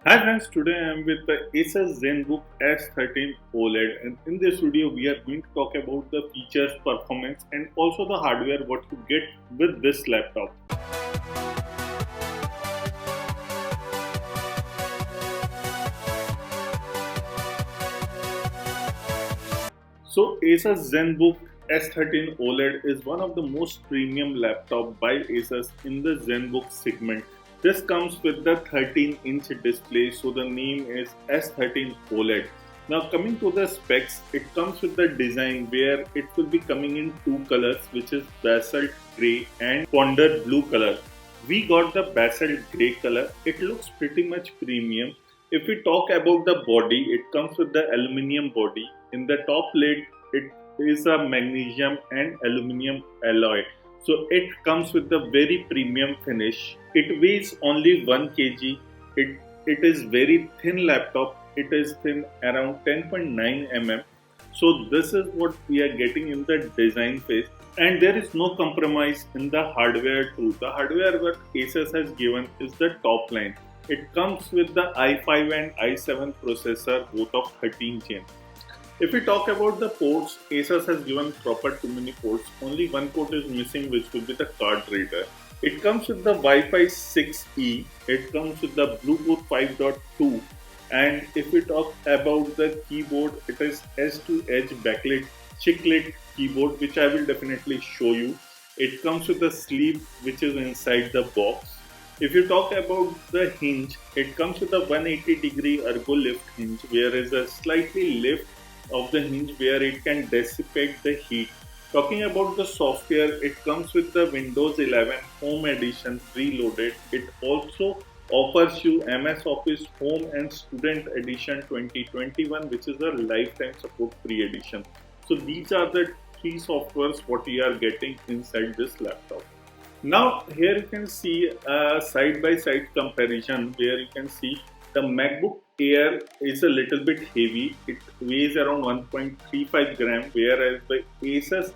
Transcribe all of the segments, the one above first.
Hi friends, today I am with the ASUS ZenBook S13 OLED, and in this video we are going to talk about the features, performance and also the hardware what you get with this laptop. So ASUS ZenBook S13 OLED is one of the most premium laptop by ASUS in the ZenBook segment. This comes with the 13-inch display, so the name is S13 OLED. Now coming to the specs, it comes with the design where it will be coming in two colors, which is basalt grey and ponder blue color. We got the basalt grey color. It looks pretty much premium. If we talk about the body, it comes with the aluminium body. In the top lid, it is a magnesium and aluminium alloy. So it comes with a very premium finish. It weighs only 1 kg. It is very thin laptop. It is thin around 10.9 mm. So this is what we are getting in the design phase. And there is no compromise in the hardware too. The hardware what ASUS has given is the top line. It comes with the i5 and i7 processor, both of 13 gen. If we talk about the ports, ASUS has given proper too many ports. Only one port is missing, which will be the card reader. It comes with the Wi-Fi 6E. It comes with the Bluetooth 5.2. And if we talk about the keyboard, it is edge-to-edge backlit chiclet keyboard, which I will definitely show you. It comes with a sleeve, which is inside the box. If you talk about the hinge, it comes with a 180-degree ergo lift hinge, where is a slightly lift of the hinge where it can dissipate the heat. Talking about the software, it comes with the Windows 11 Home Edition preloaded. It also offers you MS Office Home and Student Edition 2021, which is a lifetime support free edition. So these are the three softwares what you are getting inside this laptop. Now here you can see a side-by-side comparison where you can see the MacBook Air is a little bit heavy. It weighs around 1.35 gram, whereas the ASUS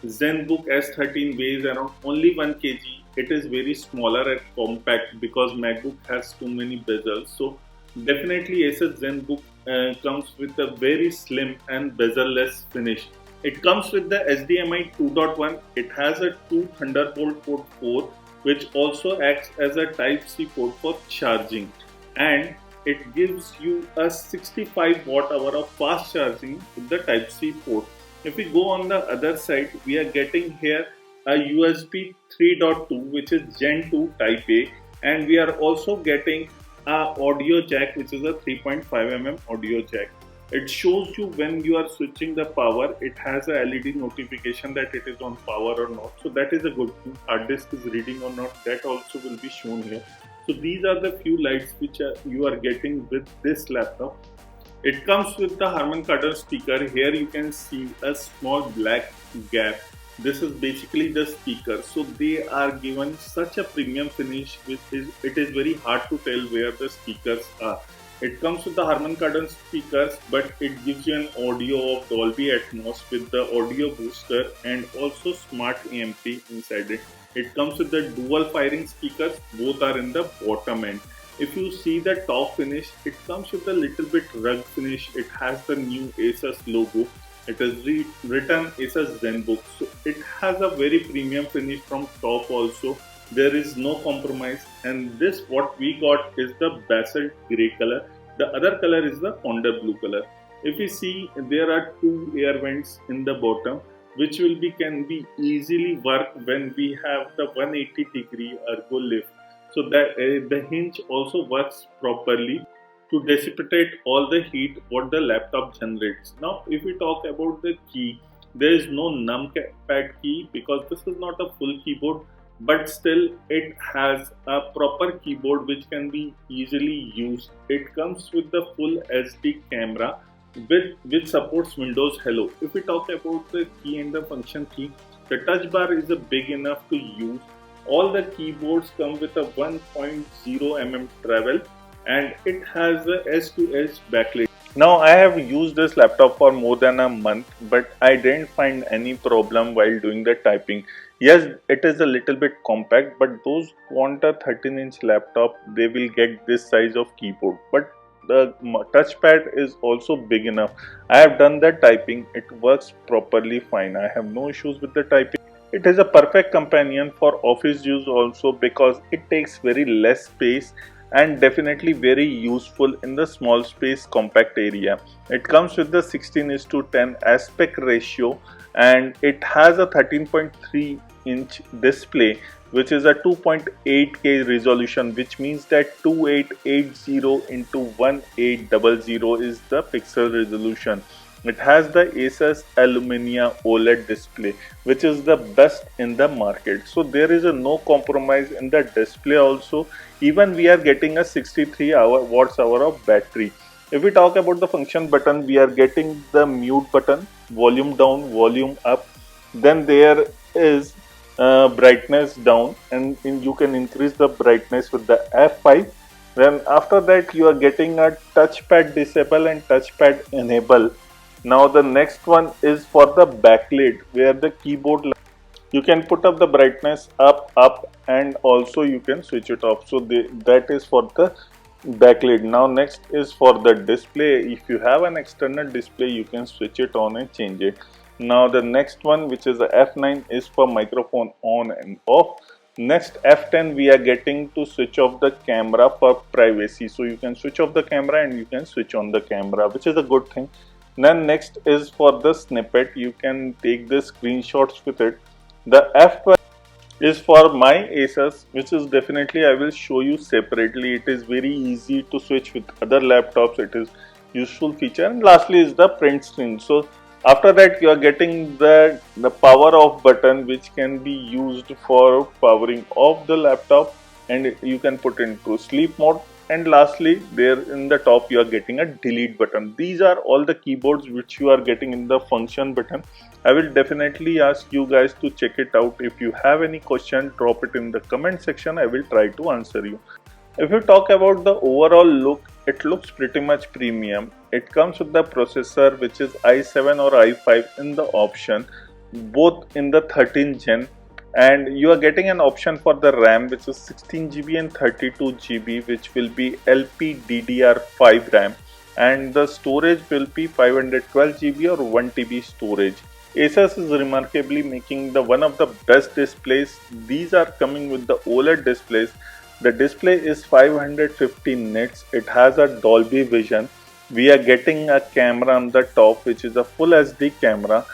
ZenBook S13 weighs around only 1 kg. It is very smaller and compact because MacBook has too many bezels. So definitely ASUS ZenBook comes with a very slim and bezel-less finish. It comes with the HDMI 2.1. It has a 2 Thunderbolt port 4, which also acts as a Type-C port for charging. And it gives you a 65 watt hour of fast charging with the Type-C port. If we go on the other side, we are getting here a USB 3.2, which is Gen 2 Type A, and we are also getting a audio jack, which is a 3.5 mm audio jack. It shows you when you are switching the power. It has a LED notification that it is on power or not. So that is a good thing. Hard disk is reading or not, that also will be shown here. So these are the few lights which you are getting with this laptop. It comes with the Harman Kardon speaker. Here you can see a small black gap. This is basically the speaker. So they are given such a premium finish, which is it is very hard to tell where the speakers are. It comes with the Harman Kardon speakers, but it gives you an audio of Dolby Atmos with the audio booster and also smart EMP inside it. It comes with the dual firing speakers, both are in the bottom end. If you see the top finish, it comes with a little bit rugged finish. It has the new ASUS logo. It is written ASUS ZenBook. So it has a very premium finish from top also. There is no compromise, and this what we got is the basalt grey color. The other color is the ponder blue color. If you see, there are two air vents in the bottom, which can be easily work when we have the 180-degree ergo lift. So that the hinge also works properly to dissipate all the heat what the laptop generates. Now if we talk about the key, there is no numpad key because this is not a full keyboard, but still it has a proper keyboard which can be easily used. It comes with the full SD camera which supports Windows Hello. If we talk about the key and the function key, the touch bar is big enough to use. All the keyboards come with a 1.0 mm travel, and it has a edge-to-edge backlit. Now I have used this laptop for more than a month, but I didn't find any problem while doing the typing. Yes, it is a little bit compact, but those who want a 13-inch laptop, they will get this size of keyboard. But the touchpad is also big enough. I have done the typing, it works properly fine. I have no issues with the typing. It is a perfect companion for office use also because it takes very less space and definitely very useful in the small space compact area. It comes with the 16:10 aspect ratio and it has a 13.3-inch display which is a 2.8K resolution, which means that 2880 into 1800 is the pixel resolution. It has the ASUS Alumina OLED display, which is the best in the market. So there is a no compromise in the display also. Even we are getting a 63 watts hour of battery. If we talk about the function button, we are getting the mute button, volume down, volume up. Then there is brightness down, and you can increase the brightness with the F5. Then after that you are getting a touchpad disable and touchpad enable. Now the next one is for the backlit, where the keyboard you can put up the brightness up and also you can switch it off. So that is for the backlit. Now next is for the display. If you have an external display, you can switch it on and change it. Now the next one, which is the F9, is for microphone on and off. Next F10, we are getting to switch off the camera for privacy. So you can switch off the camera and you can switch on the camera, which is a good thing. Then next is for the snippet. You can take the screenshots with it. The F12 is for my ASUS, which is definitely I will show you separately. It is very easy to switch with other laptops. It is useful feature. And lastly is the print screen. So after that you are getting the power off button, which can be used for powering off the laptop, and you can put into sleep mode. And lastly, there in the top you are getting a delete button. These are all the keyboards which you are getting in the function button. I will definitely ask you guys to check it out. If you have any question, drop it in the comment section. I will try to answer you. If you talk about the overall look, it looks pretty much premium. It comes with the processor which is i7 or i5 in the option, both in the 13th gen, and you are getting an option for the RAM which is 16GB and 32GB, which will be LPDDR5 RAM, and the storage will be 512GB or 1TB storage. ASUS is remarkably making the one of the best displays. These are coming with the OLED displays. The display is 550 nits. It has a Dolby Vision. We are getting a camera on the top which is a full HD camera.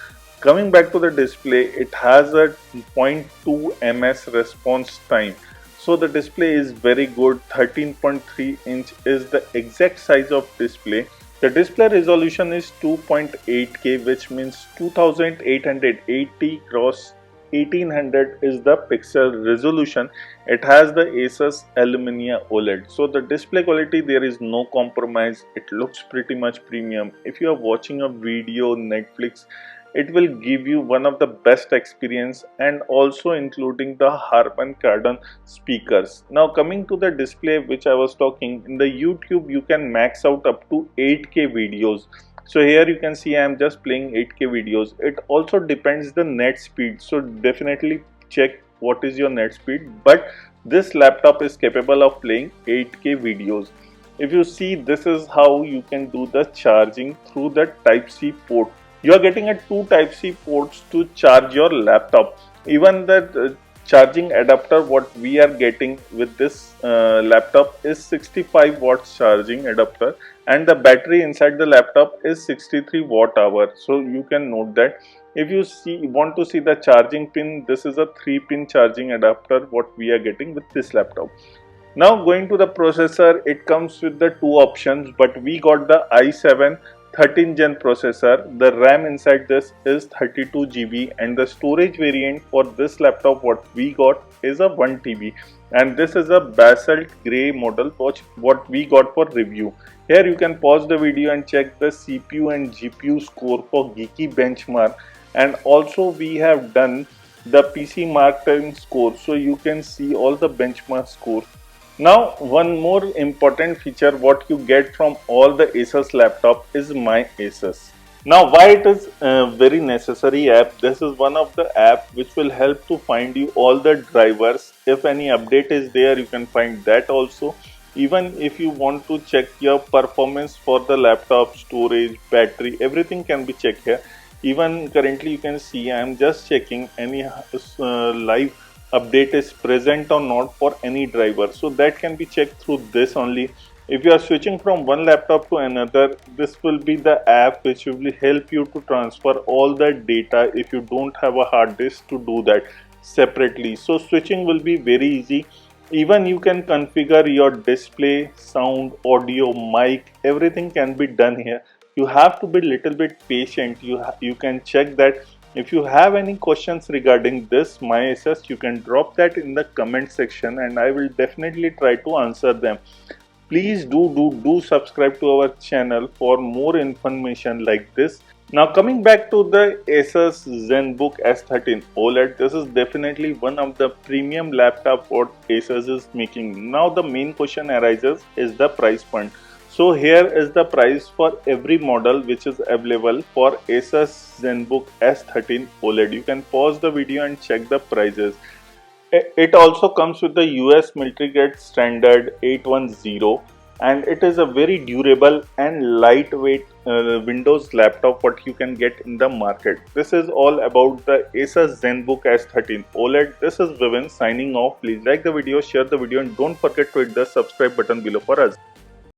Coming back to the display, it has a 0.2 ms response time. So the display is very good. 13.3 inch is the exact size of display. The display resolution is 2.8K, which means 2880 cross 1800 is the pixel resolution. It has the ASUS Alumina OLED. So the display quality, there is no compromise. It looks pretty much premium. If you are watching a video, Netflix, it will give you one of the best experience, and also including the Harman Kardon speakers. Now coming to the display which I was talking, in the YouTube you can max out up to 8K videos. So here you can see I am just playing 8K videos. It also depends the net speed, so definitely check what is your net speed, but this laptop is capable of playing 8K videos. If you see, this is how you can do the charging through the Type-C port. You are getting a two Type-C ports to charge your laptop. Even the charging adapter what we are getting with this laptop is 65 watts charging adapter, and the battery inside the laptop is 63 watt hour. So you can note that. If you want to see the charging pin, this is a 3-pin charging adapter what we are getting with this laptop. Now going to the processor, it comes with the two options, but we got the i7 13th gen processor. The RAM inside this is 32GB, and the storage variant for this laptop what we got is a 1TB, and this is a basalt grey model what we got for review. Here you can pause the video and check the CPU and GPU score for Geeky Benchmark, and also we have done the PC Mark 10 score, so you can see all the benchmark scores. Now one more important feature what you get from all the ASUS laptop is My ASUS. Now, why it is a very necessary app? This is one of the app which will help to find you all the drivers. If any update is there, you can find that also. Even if you want to check your performance for the laptop, storage, battery, everything can be checked here. Even currently you can see I am just checking any live update is present or not for any driver. So that can be checked through this only. If you are switching from one laptop to another, this will be the app which will help you to transfer all the data if you don't have a hard disk to do that separately. So switching will be very easy. Even you can configure your display, sound, audio, mic, everything can be done here. You have to be little bit patient. You can check that. If you have any questions regarding this my ASUS, you can drop that in the comment section and I will definitely try to answer them. Please do subscribe to our channel for more information like this. Now coming back to the ASUS ZenBook S13 OLED, this is definitely one of the premium laptop what ASUS is making. Now the main question arises is the price point. So here is the price for every model which is available for ASUS ZenBook S13 OLED. You can pause the video and check the prices. It also comes with the US military grade standard 810, and it is a very durable and lightweight Windows laptop what you can get in the market. This is all about the ASUS ZenBook S13 OLED. This is Vivin signing off. Please like the video, share the video and don't forget to hit the subscribe button below for us.